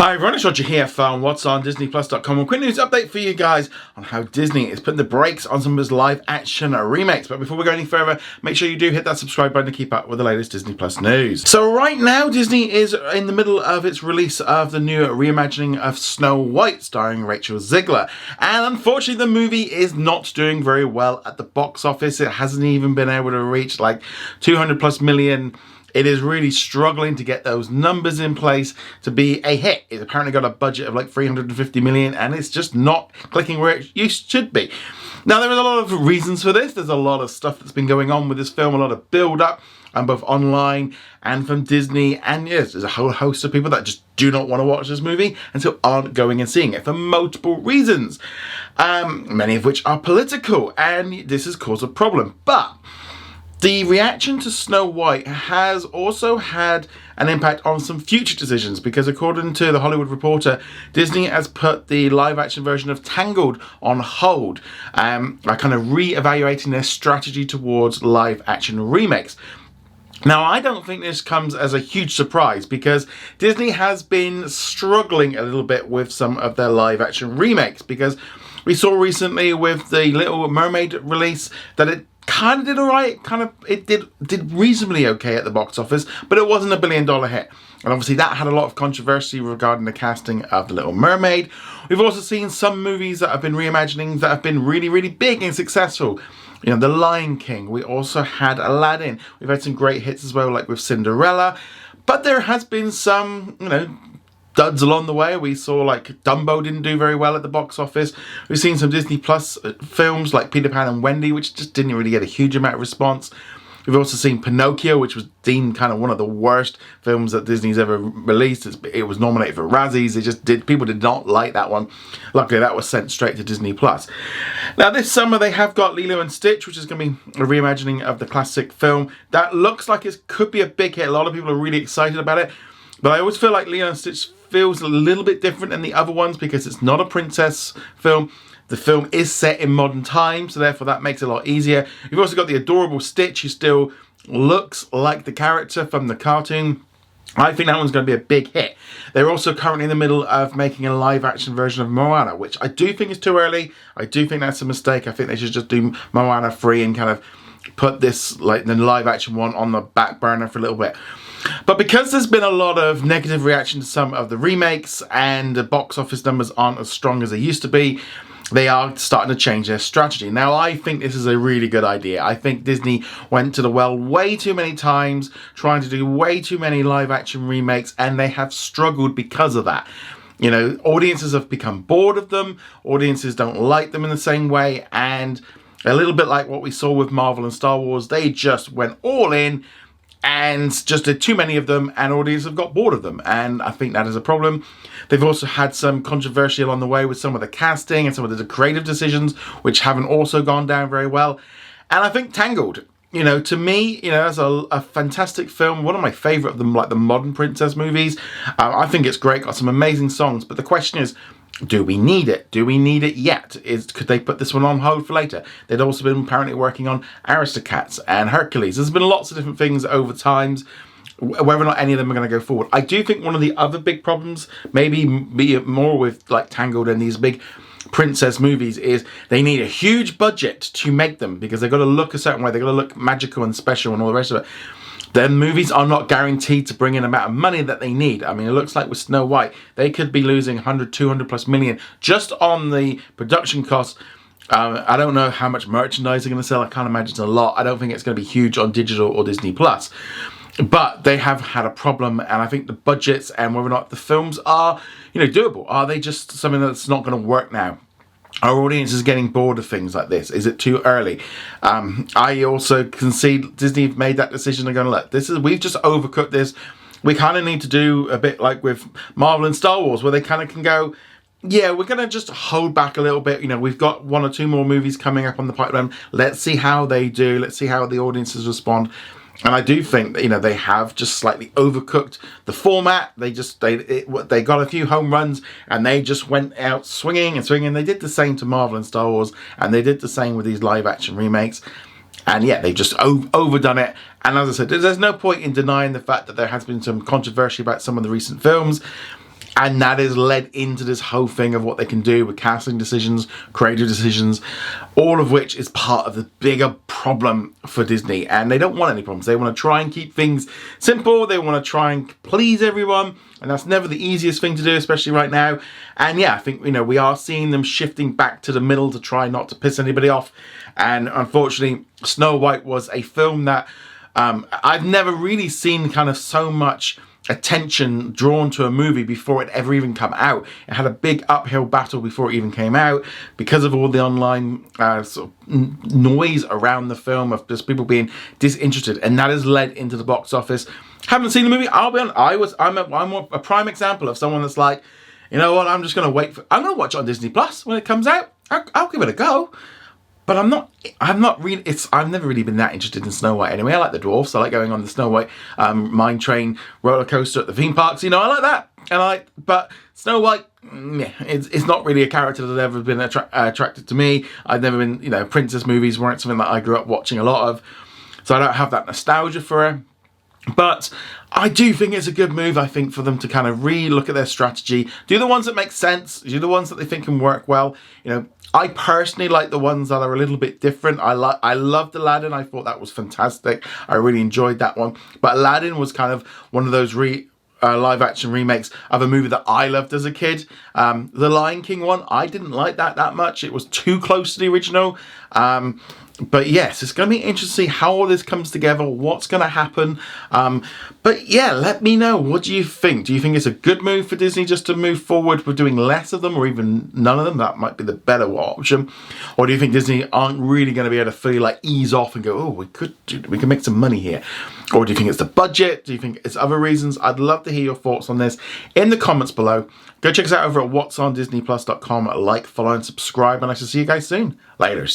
Hi everyone, it's Roger here from What's on DisneyPlus.com. A quick news update for you guys on how Disney is putting the brakes on some of its live action remakes. But before we go any further, make sure you do hit that subscribe button to keep up with the latest Disney Plus news. So right now, Disney is in the middle of its release of the new reimagining of Snow White starring Rachel Zegler. And unfortunately, the movie is not doing very well at the box office. It hasn't even been able to reach like 200 plus million. It is really struggling to get those numbers in place to be a hit. It's apparently got a budget of like 350 million and it's just not clicking where it should be. Now, there is a lot of reasons for this. There's a lot of stuff that's been going on with this film, a lot of build-up, and both online and from Disney. And yes, there's a whole host of people that just do not want to watch this movie and so aren't going and seeing it for multiple reasons, many of which are political, and this has caused a problem. But the reaction to Snow White has also had an impact on some future decisions, because according to The Hollywood Reporter, Disney has put the live-action version of Tangled on hold, by kind of re-evaluating their strategy towards live-action remakes. Now, I don't think this comes as a huge surprise, because Disney has been struggling a little bit with some of their live-action remakes, because we saw recently with the Little Mermaid release that it kind of did alright. It did reasonably okay at the box office, but it wasn't $1 billion hit. And obviously that had a lot of controversy regarding the casting of The Little Mermaid. We've also seen some movies that have been reimagining that have been really, really big and successful. You know, The Lion King. We also had Aladdin. We've had some great hits as well, like with Cinderella. But there has been some, duds along the way. We saw like Dumbo didn't do very well at the box office. We've seen some Disney Plus films like Peter Pan and Wendy, which just didn't really get a huge amount of response. We've also seen Pinocchio, which was deemed kind of one of the worst films that Disney's ever released. It was nominated for Razzies. People did not like that one. Luckily, that was sent straight to Disney Plus. Now, this summer they have got Lilo and Stitch, which is going to be a reimagining of the classic film. That looks like it could be a big hit. A lot of people are really excited about it. But I always feel like Lilo and Stitch feels a little bit different than the other ones, because it's not a princess film. The film is set in modern times, so therefore that makes it a lot easier. You've also got the adorable Stitch, who still looks like the character from the cartoon. I think that one's going to be a big hit. They're also currently in the middle of making a live-action version of Moana, which I do think is too early. I do think that's a mistake. I think they should just do Moana free and kind of put this, like the live-action one, on the back burner for a little bit. But because there's been a lot of negative reaction to some of the remakes and the box office numbers aren't as strong as they used to be, they are starting to change their strategy. Now, I think this is a really good idea. I think Disney went to the well way too many times, trying to do way too many live action remakes, and they have struggled because of that. Audiences have become bored of them, audiences don't like them in the same way, and a little bit like what we saw with Marvel and Star Wars, they just went all in and just did too many of them, and audiences have got bored of them, and I think that is a problem. They've also had some controversy along the way with some of the casting and some of the creative decisions, which haven't also gone down very well. And I think Tangled, to me, as a fantastic film, one of my favourite of them, like the modern princess movies. I think it's great, got some amazing songs, but the question is, do we need it? Do we need it yet? Could they put this one on hold for later? They'd also been apparently working on Aristocats and Hercules. There's been lots of different things over times, whether or not any of them are going to go forward. I do think one of the other big problems, maybe more with like Tangled and these big princess movies, is they need a huge budget to make them, because they've got to look a certain way. They've got to look magical and special and all the rest of it. Their movies are not guaranteed to bring in the amount of money that they need. I mean, it looks like with Snow White, they could be losing 100, 200 plus million just on the production costs. I don't know how much merchandise they're going to sell. I can't imagine it's a lot. I don't think it's going to be huge on digital or Disney Plus. But they have had a problem, and I think the budgets and whether or not the films are, doable. Are they just something that's not going to work now? Our audience is getting bored of things like this. Is it too early? I also can see Disney have made that decision. They're going to we've just overcooked this. We kind of need to do a bit like with Marvel and Star Wars, where they kind of can go, yeah, we're going to just hold back a little bit. We've got 1 or 2 more movies coming up on the pipeline. Let's see how they do. Let's see how the audiences respond. And I do think that, they have just slightly overcooked the format. They got a few home runs and they just went out swinging and swinging. They did the same to Marvel and Star Wars, and they did the same with these live action remakes. And yeah, they've just overdone it. And as I said, there's no point in denying the fact that there has been some controversy about some of the recent films. And that has led into this whole thing of what they can do with casting decisions, creative decisions, all of which is part of the bigger problem for Disney. And they don't want any problems. They want to try and keep things simple. They want to try and please everyone. And that's never the easiest thing to do, especially right now. And yeah, I think, we are seeing them shifting back to the middle to try not to piss anybody off. And unfortunately, Snow White was a film that I've never really seen kind of so much attention drawn to a movie before it ever even come out. It had a big uphill battle before it even came out because of all the online sort of noise around the film of just people being disinterested, and that has led into the box office. Haven't seen the movie. I'll be honest. I'm a prime example of someone that's like, you know what? I'm just going to wait for. I'm going to watch it on Disney Plus when it comes out. I'll give it a go. But I'm not really, I've never really been that interested in Snow White anyway. I like the dwarfs. I like going on the Snow White mine train roller coaster at the theme parks. I like that. But Snow White, it's not really a character that's ever been attracted to me. I've never been, princess movies weren't something that I grew up watching a lot of. So I don't have that nostalgia for her. But I do think it's a good move, I think, for them to kind of re-look at their strategy, do the ones that make sense, do the ones that they think can work well. I personally like the ones that are a little bit different. I loved Aladdin. I thought that was fantastic. I really enjoyed that one. But Aladdin was kind of one of those live action remakes of a movie that I loved as a kid. The Lion King one, I didn't like that much. It was too close to the original. But yes, it's going to be interesting to see how all this comes together, what's going to happen. But yeah, let me know. What do you think? Do you think it's a good move for Disney just to move forward with doing less of them or even none of them? That might be the better option. Or do you think Disney aren't really going to be able to fully ease off and go, oh, we can make some money here? Or do you think it's the budget? Do you think it's other reasons? I'd love to hear your thoughts on this in the comments below. Go check us out over at whatsondisneyplus.com. Like, follow, and subscribe, and I shall see you guys soon. Later.